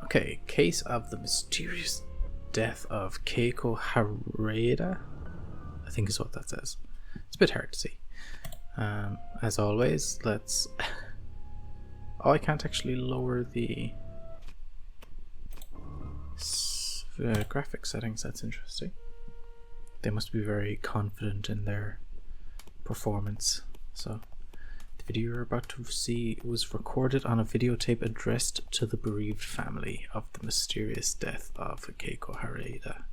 Okay, case of the mysterious death of Keiko Haraeda, I think is what that says. It's a bit hard to see. As always, let's... Oh, I can't actually lower the graphic settings. That's interesting. They must be very confident in their performance. So, the video you're about to see was recorded on a videotape addressed to the bereaved family of the mysterious death of Keiko Haraeda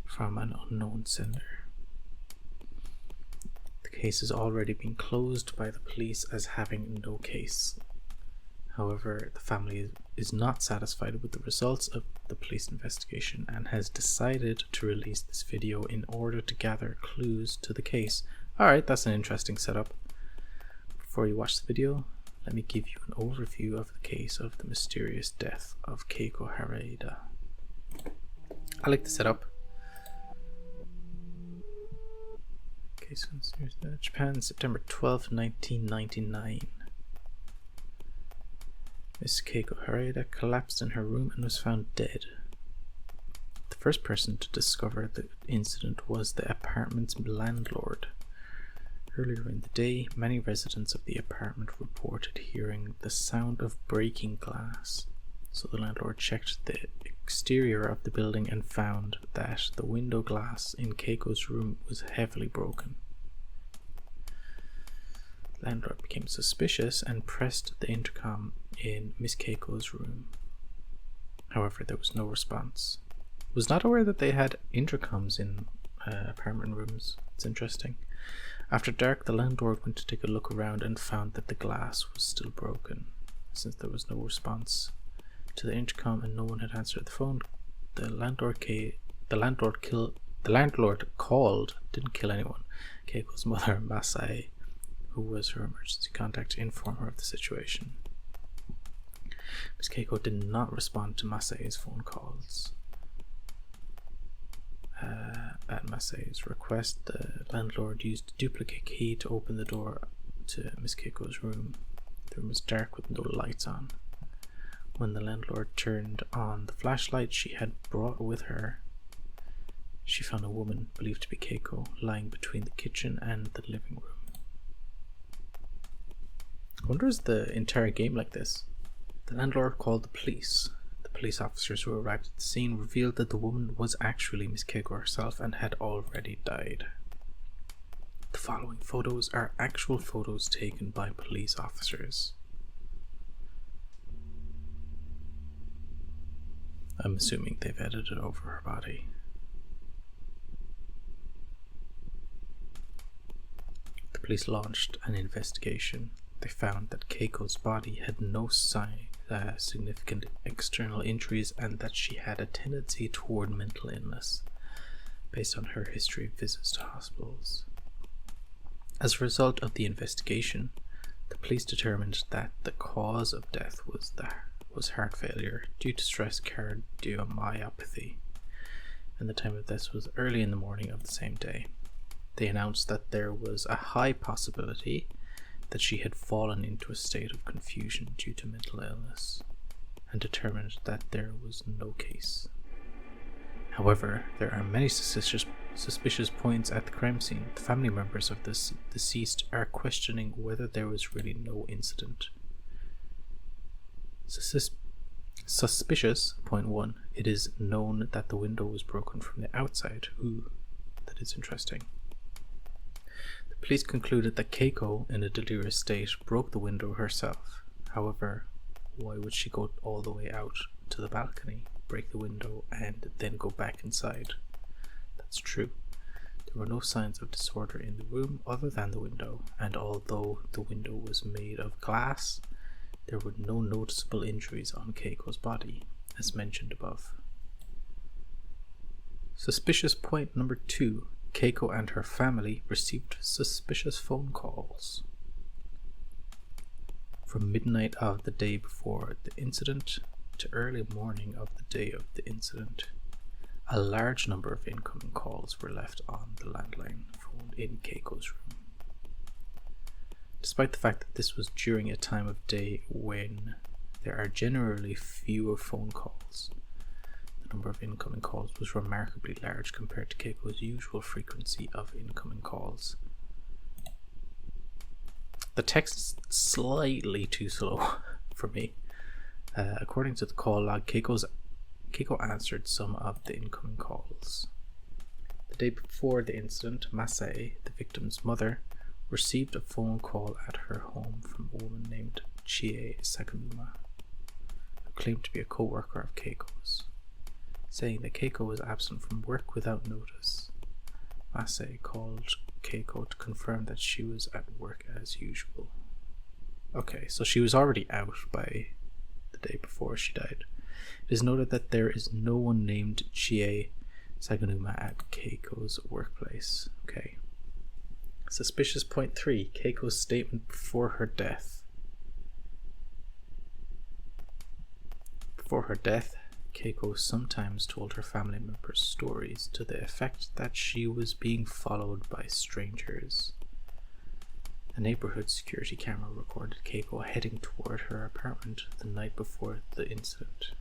from an unknown sender. The case has already been closed by the police as having no case. However, the family is not satisfied with the results of the police investigation and has decided to release this video in order to gather clues to the case. Alright, that's an interesting setup. Before you watch the video, let me give you an overview of the case of the mysterious death of Keiko Haraeda. I like the setup. Case of Japan, September 12, 1999. Miss Keiko Haraeda collapsed in her room and was found dead. The first person to discover the incident was the apartment's landlord. Earlier in the day, many residents of the apartment reported hearing the sound of breaking glass, so the landlord checked the exterior of the building and found that the window glass in Keiko's room was heavily broken. The landlord became suspicious and pressed the intercom in Miss Keiko's room. However, there was no response. Was not aware that they had intercoms in apartment rooms. It's interesting. After dark, the landlord went to take a look around and found that the glass was still broken. Since there was no response to the intercom and no one had answered the phone, the landlord called, didn't kill anyone, Keiko's mother, Masai, who was her emergency contact, to inform her of the situation. Ms. Keiko did not respond to Masai's phone calls. At Masai's request, the landlord used a duplicate key to open the door to Ms. Keiko's room. The room was dark with no lights on. When the landlord turned on the flashlight she had brought with her, she found a woman, believed to be Keiko, lying between the kitchen and the living room. I wonder, is the entire game like this? The landlord called the police. The police officers who arrived at the scene revealed that the woman was actually Miss Keiko herself and had already died. The following photos are actual photos taken by police officers. I'm assuming they've edited over her body. The police launched an investigation. They found that Keiko's body had no significant external injuries and that she had a tendency toward mental illness based on her history of visits to hospitals. As a result of the investigation, the police determined that the cause of death was heart failure due to stress cardiomyopathy, and the time of death was early in the morning of the same day. They announced that there was a high possibility that she had fallen into a state of confusion due to mental illness, and determined that there was no case. However, there are many suspicious points at the crime scene. The family members of the deceased are questioning whether there was really no incident. Suspicious point 1. It is known that the window was broken from the outside. Ooh, that is interesting. Police concluded that Keiko, in a delirious state, broke the window herself. However, why would she go all the way out to the balcony, break the window, and then go back inside? That's true. There were no signs of disorder in the room other than the window, and although the window was made of glass, there were no noticeable injuries on Keiko's body, as mentioned above. Suspicious point number 2. Keiko and her family received suspicious phone calls. From midnight of the day before the incident to early morning of the day of the incident, a large number of incoming calls were left on the landline phone in Keiko's room. Despite the fact that this was during a time of day when there are generally fewer phone calls. The number of incoming calls was remarkably large compared to Keiko's usual frequency of incoming calls. The text is slightly too slow for me. According to the call log, Keiko answered some of the incoming calls. The day before the incident, Masai, the victim's mother, received a phone call at her home from a woman named Chie Sakunuma, who claimed to be a co-worker of Keiko's, saying that Keiko was absent from work without notice. Masai called Keiko to confirm that she was at work as usual. Okay, so she was already out by the day before she died. It is noted that there is no one named Chie Sagunuma at Keiko's workplace. Okay. Suspicious point 3. Keiko's statement before her death. Before her death, Keiko sometimes told her family members stories to the effect that she was being followed by strangers. A neighborhood security camera recorded Keiko heading toward her apartment the night before the incident.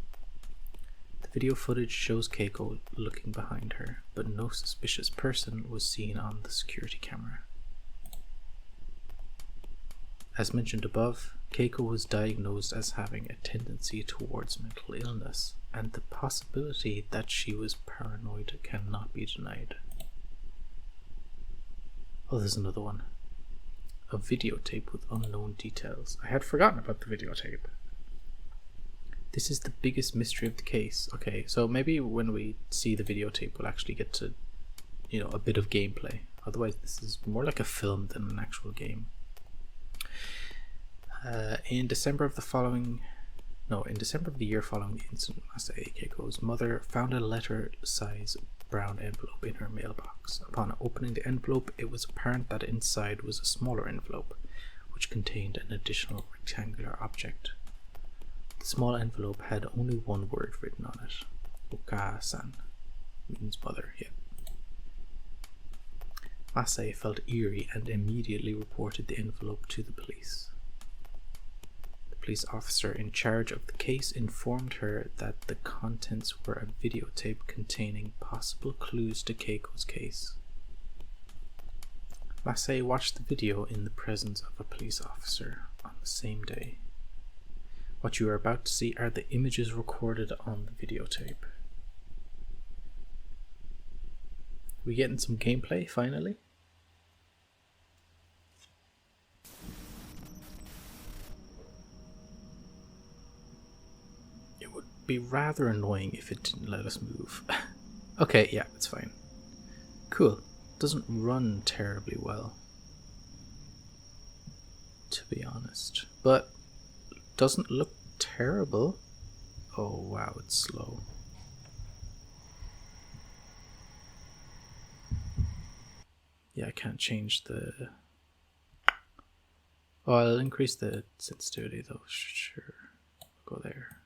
The video footage shows Keiko looking behind her, but no suspicious person was seen on the security camera. As mentioned above, Keiko was diagnosed as having a tendency towards mental illness, and the possibility that she was paranoid cannot be denied. Oh, there's another one. A videotape with unknown details. I had forgotten about the videotape. This is the biggest mystery of the case. Okay, so maybe when we see the videotape we'll actually get to, a bit of gameplay. Otherwise this is more like a film than an actual game. In December of the year following the incident, Masai, Keiko's mother, found a letter-size brown envelope in her mailbox. Upon opening the envelope, it was apparent that inside was a smaller envelope, which contained an additional rectangular object. The small envelope had only one word written on it. Oka-san means mother, yeah. Masai felt eerie and immediately reported the envelope to the police. The police officer in charge of the case informed her that the contents were a videotape containing possible clues to Keiko's case. Masai watched the video in the presence of a police officer on the same day. What you are about to see are the images recorded on the videotape. We getting some gameplay finally? It would be rather annoying if it didn't let us move. Okay, yeah, it's fine. Cool. Doesn't run terribly well, to be honest, but doesn't look terrible. Oh wow, it's slow. Yeah, I can't change the... Oh, I'll increase the sensitivity though, sure. I'll go there.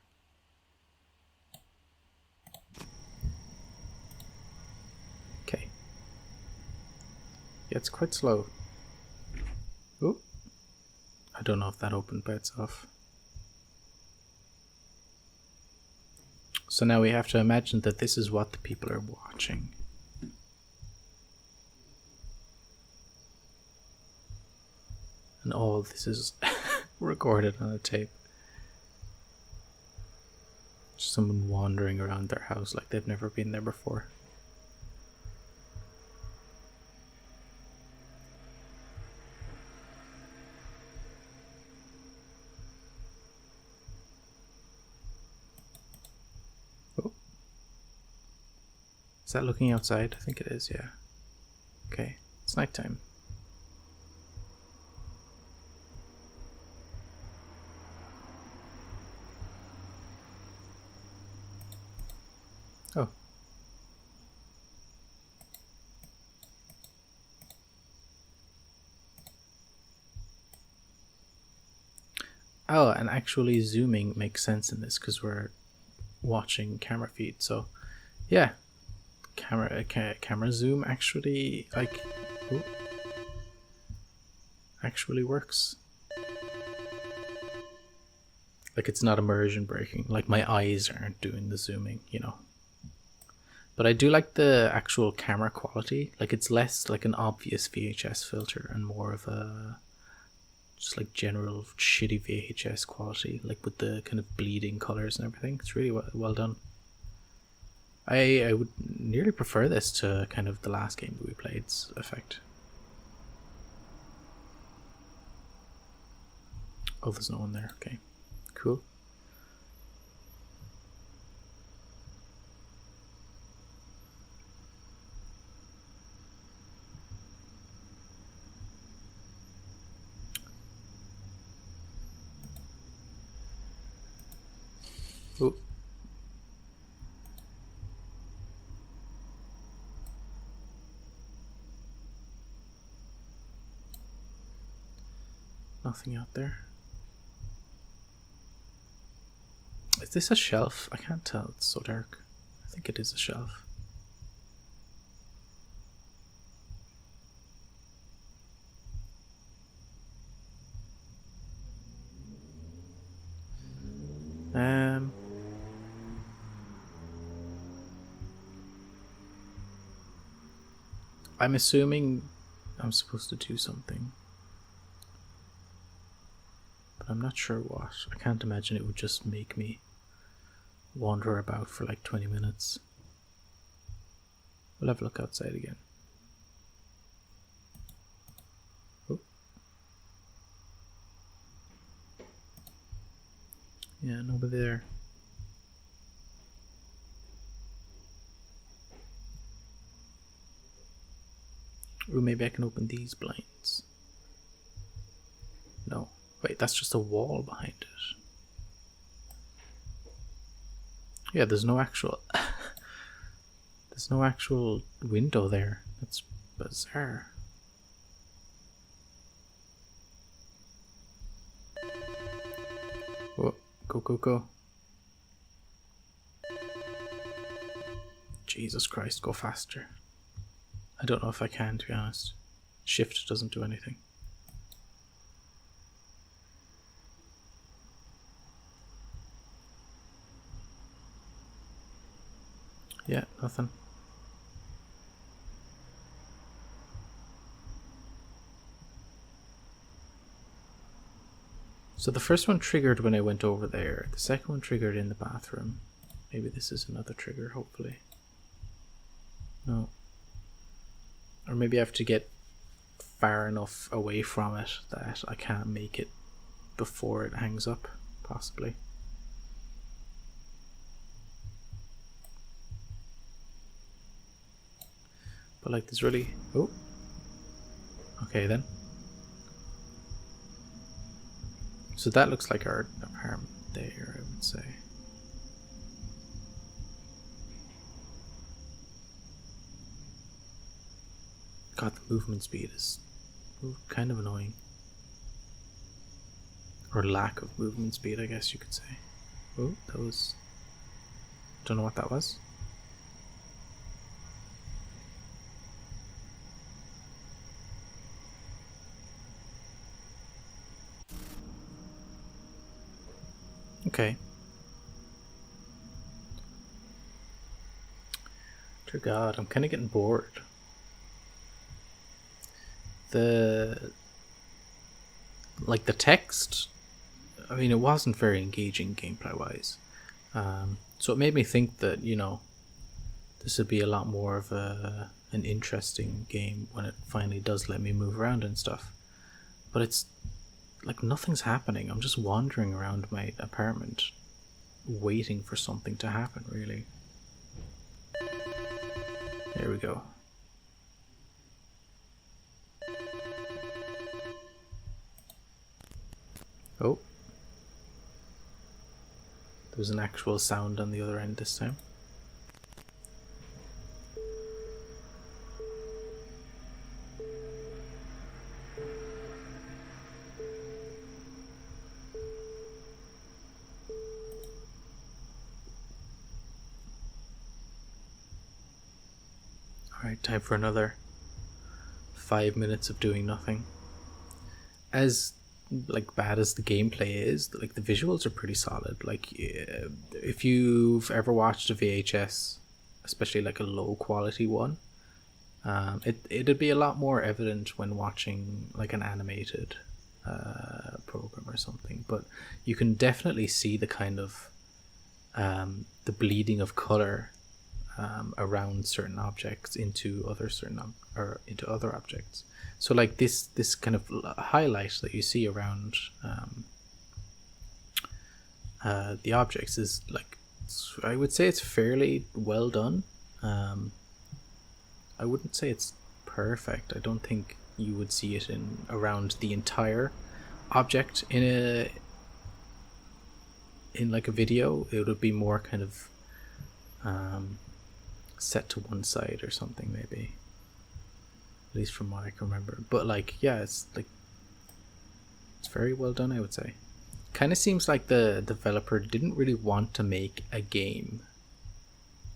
Okay. Yeah, it's quite slow. Oh, I don't know if that opened by itself. So now we have to imagine that this is what the people are watching. And all this is recorded on a tape. Just someone wandering around their house like they've never been there before. Oh. Is that looking outside? I think it is, yeah. Okay, it's nighttime. Oh. Oh, and actually zooming makes sense in this because we're watching camera feed. So, yeah, camera zoom actually actually works. Like, it's not immersion breaking. Like, my eyes aren't doing the zooming, you know. But I do like the actual camera quality. Like, it's less like an obvious VHS filter and more of a just like general shitty VHS quality, like with the kind of bleeding colors and everything. It's really well done. I would nearly prefer this to kind of the last game that we played's effect. Oh, there's no one there. Okay, cool. Oh. Nothing out there. Is this a shelf? I can't tell, it's so dark. I think it is a shelf. I'm assuming I'm supposed to do something, but I'm not sure what. I can't imagine it would just make me wander about for like 20 minutes. We'll have a look outside again. Oh. Yeah, nobody there. Or maybe I can open these blinds. No. Wait, that's just a wall behind it. Yeah, there's no actual... there's no actual window there. That's bizarre. Whoa, go, go, go. Jesus Christ, go faster. I don't know if I can, to be honest. Shift doesn't do anything. Yeah, nothing. So the first one triggered when I went over there. The second one triggered in the bathroom. Maybe this is another trigger, hopefully. No. Or maybe I have to get far enough away from it that I can't make it before it hangs up, possibly. But like there's really... Oh. Okay then. So that looks like our apartment there, I would say. God, the movement speed is kind of annoying. Or lack of movement speed, I guess you could say. Oh, that was... Don't know what that was. Okay. Dear God, I'm kind of getting bored. The text, I mean, it wasn't very engaging gameplay wise, so it made me think that, you know, this would be a lot more of an interesting game when it finally does let me move around and stuff. But it's like nothing's happening. I'm just wandering around my apartment waiting for something to happen, really. There we go. Oh. There was an actual sound on the other end this time. Alright, time for another 5 minutes of doing nothing. As like bad as the gameplay is, like the visuals are pretty solid. Like if you've ever watched a VHS, especially like a low quality one, it'd be a lot more evident when watching like an animated program or something. But you can definitely see the kind of the bleeding of color around certain objects into other objects. So like this kind of highlight that you see around the objects is like, I would say it's fairly well done. I wouldn't say it's perfect. I don't think you would see it in around the entire object in like a video. It would be more kind of set to one side or something, maybe, at least from what I can remember. But like, yeah, it's like, it's very well done, I would say. Kind of seems like the developer didn't really want to make a game,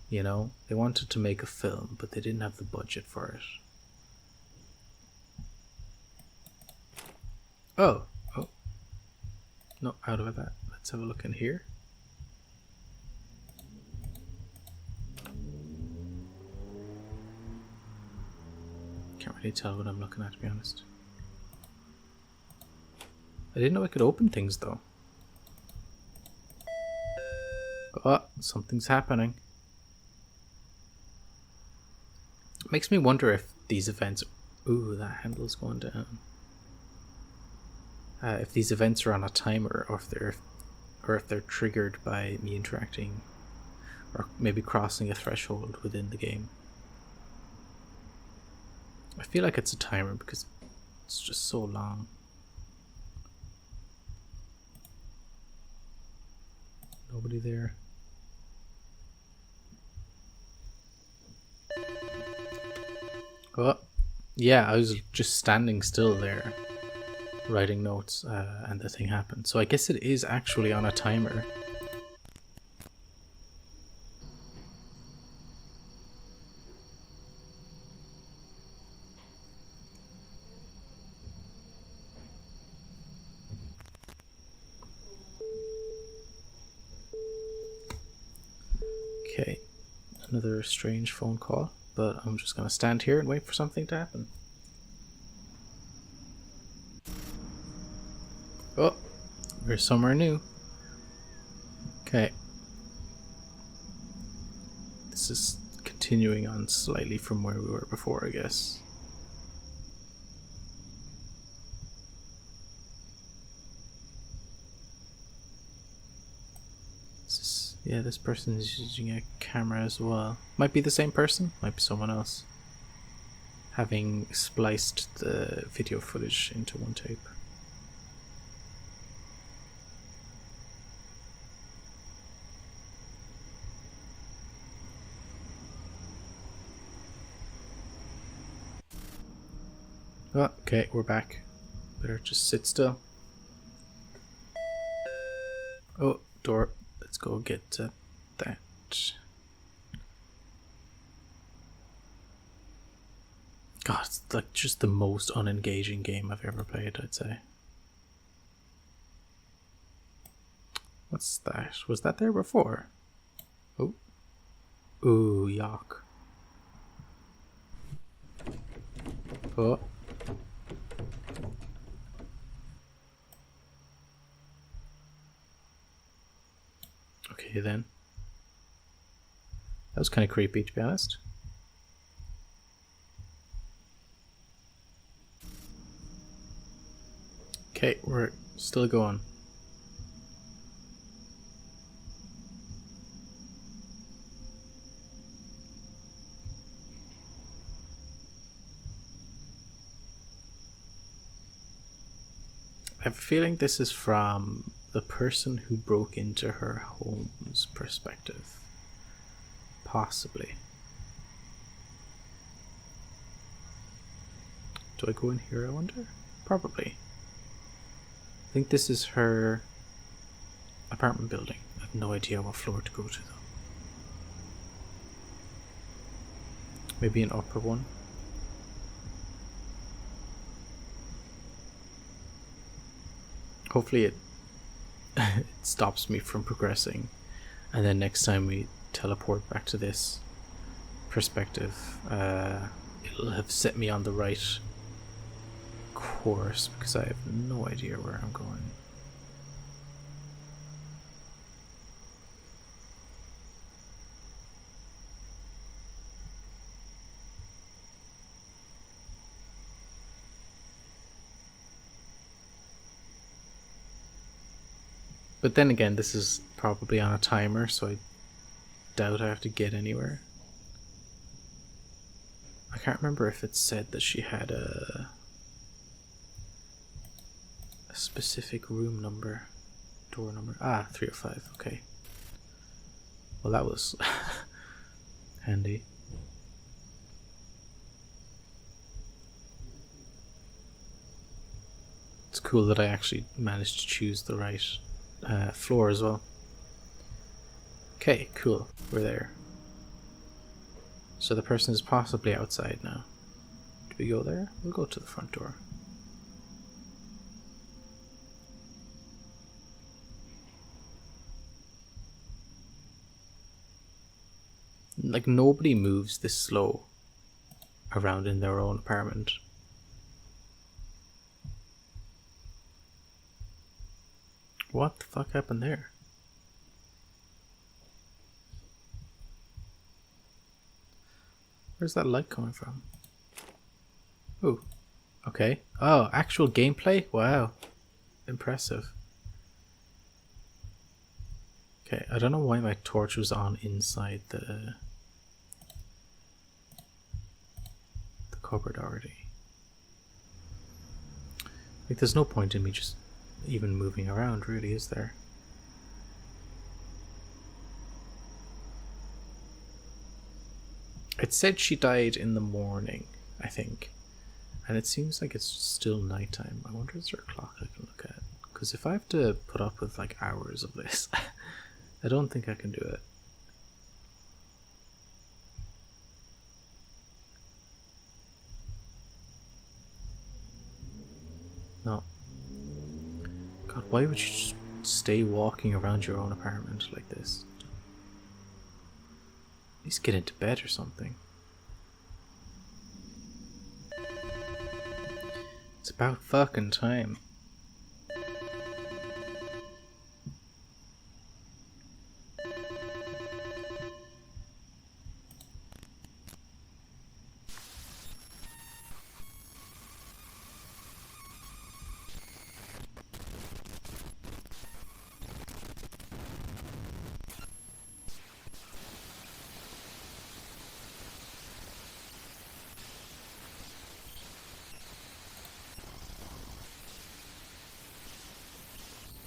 you know? They wanted to make a film, but they didn't have the budget for it. Oh no, out of that. Let's have a look in here. Can't really tell what I'm looking at, to be honest. I didn't know I could open things though. Oh, something's happening. Makes me wonder if these events... Ooh, that handle's going down. If these events are on a timer, or if they're triggered by me interacting, or maybe crossing a threshold within the game. I feel like it's a timer because it's just so long. Nobody there. Oh, yeah, I was just standing still there, writing notes, and the thing happened. So I guess it is actually on a timer. Okay, another strange phone call, but I'm just gonna stand here and wait for something to happen. Oh, we're somewhere new. Okay. This is continuing on slightly from where we were before, I guess. Yeah, this person is using a camera as well. Might be the same person, might be someone else, having spliced the video footage into one tape. Oh, okay, we're back. Better just sit still. Oh, door. Let's go get that. God, it's like just the most unengaging game I've ever played, I'd say. What's that? Was that there before? Oh. Ooh, yuck. Oh. Okay then. That was kind of creepy, to be honest. Okay, we're still going. I have a feeling this is from the person who broke into her home's perspective. Possibly. Do I go in here, I wonder? Probably. I think this is her apartment building. I have no idea what floor to go to though. Maybe an upper one. Hopefully it, it stops me from progressing, and then next time we teleport back to this perspective, it'll have set me on the right course, because I have no idea where I'm going. But then again, this is probably on a timer, so I doubt I have to get anywhere. I can't remember if it said that she had a specific room number, door number. 305, okay. Well, that was handy. It's cool that I actually managed to choose the right floor as well. Okay, cool. We're there. So the person is possibly outside now. Do we go there? We'll go to the front door. Like, nobody moves this slow around in their own apartment. What the fuck happened there? Where's that light coming from? Ooh, okay. Oh, actual gameplay? Wow. Impressive. Okay, I don't know why my torch was on inside the cupboard already. Like, there's no point in me just even moving around, really, is there? It said she died in the morning, I think. And it seems like it's still nighttime. I wonder, is there a clock I can look at? Because if I have to put up with like hours of this, I don't think I can do it. No. God, why would you just stay walking around your own apartment like this? At least get into bed or something. It's about fucking time.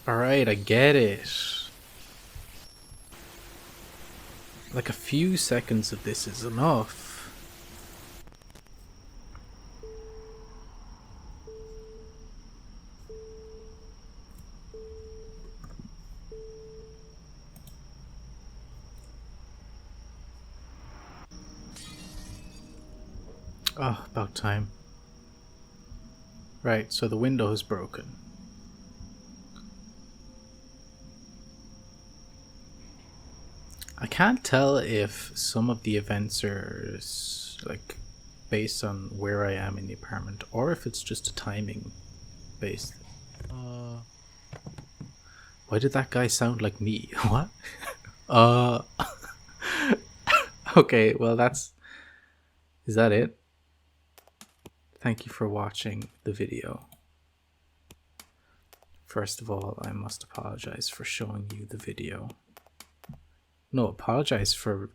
Alright, I get it. Like, a few seconds of this is enough. Oh, about time. Right, so the window is broken. I can't tell if some of the events are like based on where I am in the apartment, or if it's just a timing based. Why did that guy sound like me? What? Okay, well, is that it? Thank you for watching the video. First of all, I must apologize for showing you the video. No, apologize for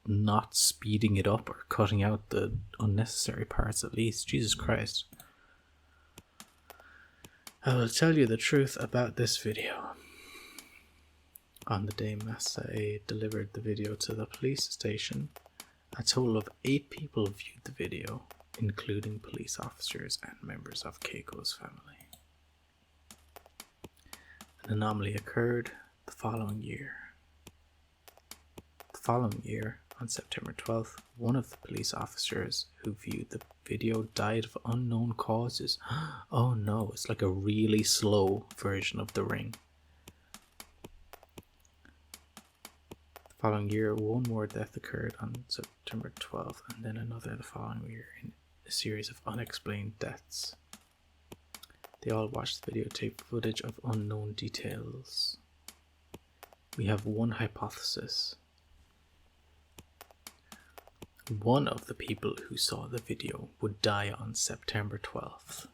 not speeding it up or cutting out the unnecessary parts at least. Jesus Christ. I will tell you the truth about this video. On the day Masai delivered the video to the police station, a total of 8 people viewed the video, including police officers and members of Keiko's family. An anomaly occurred the following year. On September 12th, one of the police officers who viewed the video died of unknown causes. Oh no, it's like a really slow version of The Ring. The following year, one more death occurred on September 12th, and then another the following year in a series of unexplained deaths. They all watched the videotape footage of unknown details. We have one hypothesis. One of the people who saw the video would die on September 12th.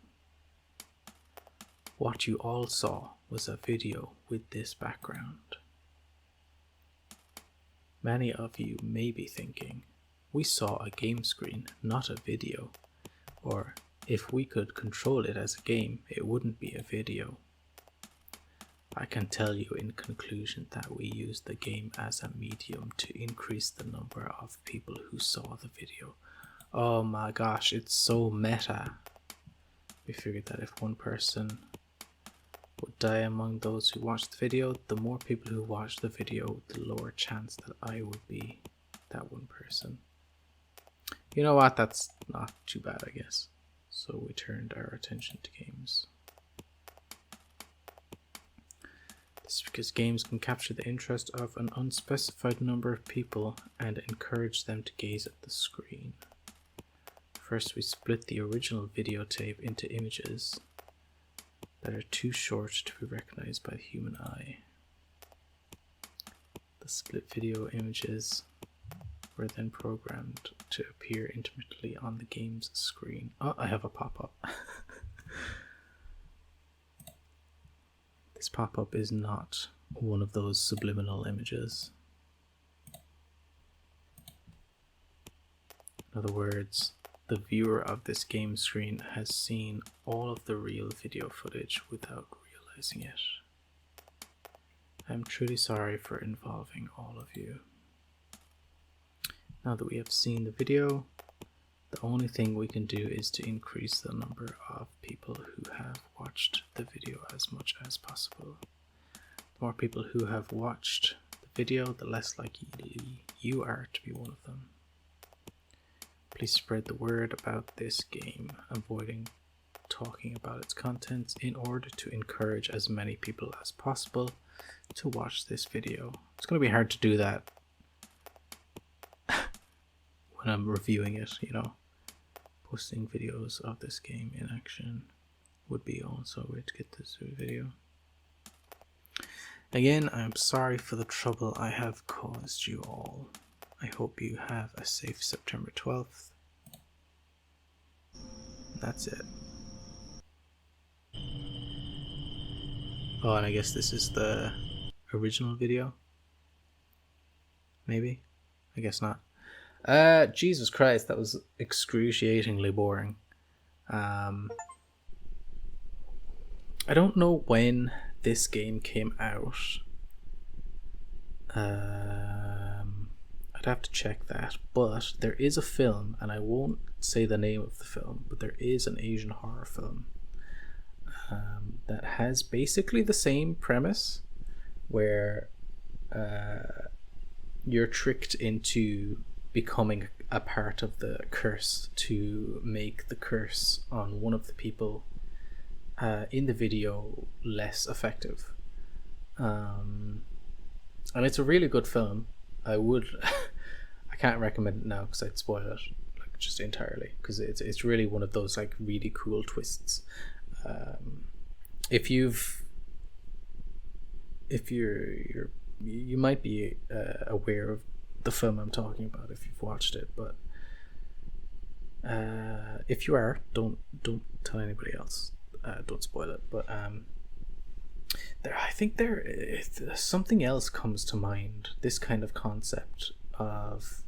What you all saw was a video with this background. Many of you may be thinking, we saw a game screen, not a video. Or, if we could control it as a game, it wouldn't be a video. I can tell you in conclusion that we used the game as a medium to increase the number of people who saw the video. Oh my gosh, it's so meta. We figured that if one person would die among those who watched the video, the more people who watched the video, the lower chance that I would be that one person. You know what, that's not too bad, I guess. So we turned our attention to games. This is because games can capture the interest of an unspecified number of people and encourage them to gaze at the screen. First, we split the original videotape into images that are too short to be recognized by the human eye. The split video images were then programmed to appear intermittently on the game's screen. Oh, I have a pop-up. This pop-up is not one of those subliminal images. In other words, the viewer of this game screen has seen all of the real video footage without realizing it. I'm truly sorry for involving all of you. Now that we have seen the video, the only thing we can do is to increase the number of people who have watched the video as much as possible. The more people who have watched the video, the less likely you are to be one of them. Please spread the word about this game, avoiding talking about its contents in order to encourage as many people as possible to watch this video. It's going to be hard to do that when I'm reviewing it, you know. Posting videos of this game in action would be also a way to get this video. Again, I'm sorry for the trouble I have caused you all. I hope you have a safe September 12th. That's it. Oh, and I guess this is the original video? Maybe? I guess not. Jesus Christ, that was excruciatingly boring. I don't know when this game came out. I'd have to check that, but there is a film, and I won't say the name of the film, but there is an Asian horror film that has basically the same premise, where you're tricked into becoming a part of the curse to make the curse on one of the people in the video less effective. And it's a really good film. I can't recommend it now because I'd spoil it like just entirely, because it's really one of those like really cool twists. If you might be aware of the film I'm talking about if you've watched it, but if you are, don't tell anybody else. Don't spoil it. But I think something else comes to mind. This kind of concept of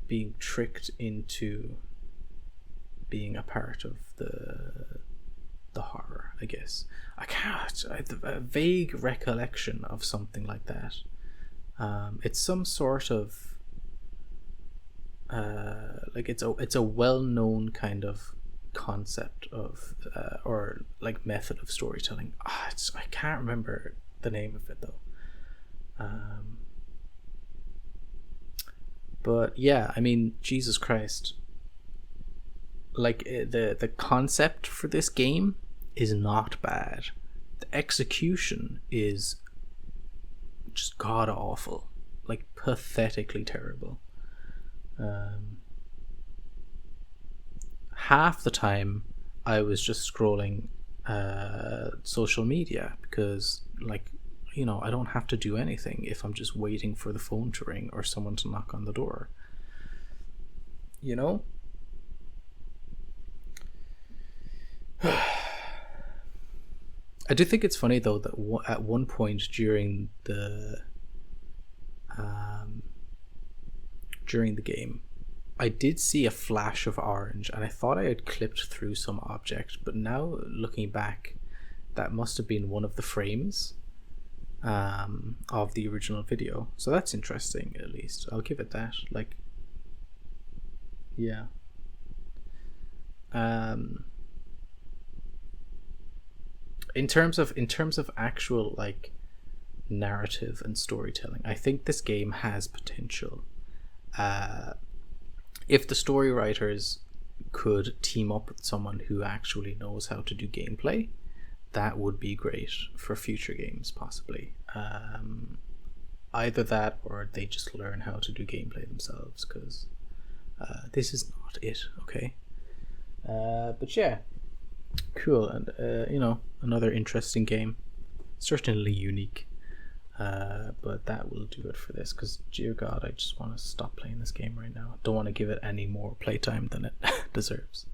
being tricked into being a part of the horror, I guess. I have a vague recollection of something like that. It's some sort of like it's a well-known kind of concept of or like method of storytelling. I can't remember the name of it though. But yeah, I mean, Jesus Christ. Like, the concept for this game is not bad. The execution is just god awful, like pathetically terrible. Half the time I was just scrolling social media because, like, I don't have to do anything if I'm just waiting for the phone to ring or someone to knock on the door. You know? I do think it's funny though that at one point during the game, I did see a flash of orange, and I thought I had clipped through some object. But now looking back, that must have been one of the frames of the original video. So that's interesting. At least I'll give it that. Like, yeah. In terms of actual, like, narrative and storytelling, I think this game has potential. If the story writers could team up with someone who actually knows how to do gameplay, that would be great for future games, possibly. Either that, or they just learn how to do gameplay themselves, because this is not it, okay? But yeah, cool. And another interesting game, certainly unique. But that will do it for this, because dear god, I just want to stop playing this game right now. I don't want to give it any more playtime than it deserves.